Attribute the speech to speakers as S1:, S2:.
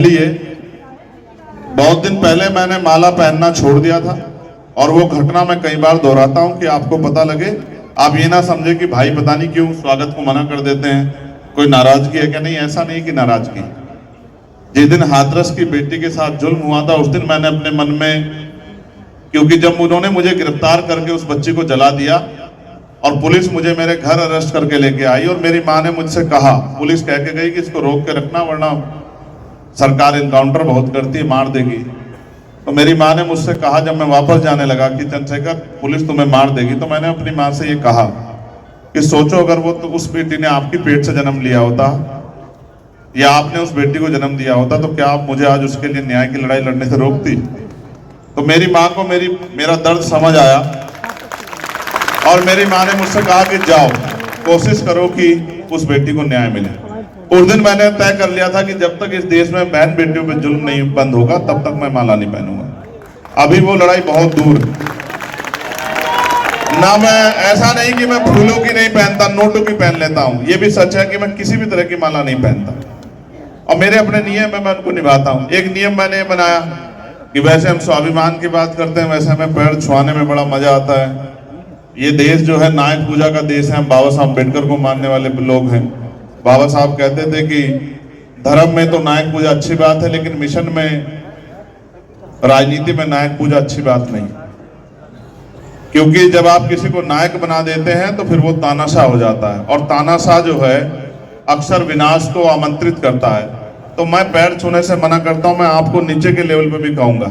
S1: लिए बहुत दिन पहले मैंने माला पहनना छोड़ दिया था और वो घटना मैं कई बार दोहराता हूं कि आपको पता लगे, आप ये ना समझे कि भाई पता नहीं क्यों स्वागत को मना कर देते हैं, कोई नाराजगी है क्या। नहीं, ऐसा नहीं कि नाराजगी। जिस दिन हाथरस की बेटी के साथ जुल्म हुआ था उस दिन मैंने अपने मन में, क्योंकि जब उन्होंने मुझे गिरफ्तार करके उस बच्ची को जला दिया और पुलिस मुझे मेरे घर अरेस्ट करके लेके आई और मेरी माँ ने मुझसे कहा, पुलिस कह के गई कि इसको रोक के रखना वरना सरकार इनकाउंटर बहुत करती है, मार देगी। तो मेरी माँ ने मुझसे कहा जब मैं वापस जाने लगा कि चंद्रशेखर पुलिस तुम्हें मार देगी, तो मैंने अपनी माँ से ये कहा कि सोचो अगर वो तो उस बेटी ने आपकी पेट से जन्म लिया होता या आपने उस बेटी को जन्म दिया होता तो क्या आप मुझे आज उसके लिए न्याय की लड़ाई लड़ने से रोकती। तो मेरी माँ को मेरा दर्द समझ आया और मेरी माँ ने मुझसे कहा कि जाओ कोशिश करो कि उस बेटी को न्याय मिले। उस दिन मैंने तय कर लिया था कि जब तक इस देश में बहन बेटियों पे जुल्म नहीं बंद होगा तब तक मैं माला नहीं पहनूंगा। अभी वो लड़ाई बहुत दूर है ना। मैं ऐसा नहीं कि मैं फूलों की नहीं पहनता, नोटों की पहन लेता हूं। ये भी सच है कि मैं किसी भी तरह की माला नहीं पहनता और मेरे अपने नियम है, मैं उनको निभाता हूं। एक नियम मैंने बनाया कि वैसे हम स्वाभिमान की बात करते हैं, वैसे हमें पैर छुआने में बड़ा मजा आता है। ये देश जो है नायक पूजा का देश है। हम बाबा साहब अम्बेडकर को मानने वाले लोग हैं। बाबा साहब कहते थे कि धर्म में तो नायक पूजा अच्छी बात है, लेकिन मिशन में, राजनीति में नायक पूजा अच्छी बात नहीं, क्योंकि जब आप किसी को नायक बना देते हैं तो फिर वो तानाशाह हो जाता है और तानाशाह जो है अक्सर विनाश को आमंत्रित करता है। तो मैं पैर छूने से मना करता हूं। मैं आपको नीचे के लेवल पे भी कहूंगा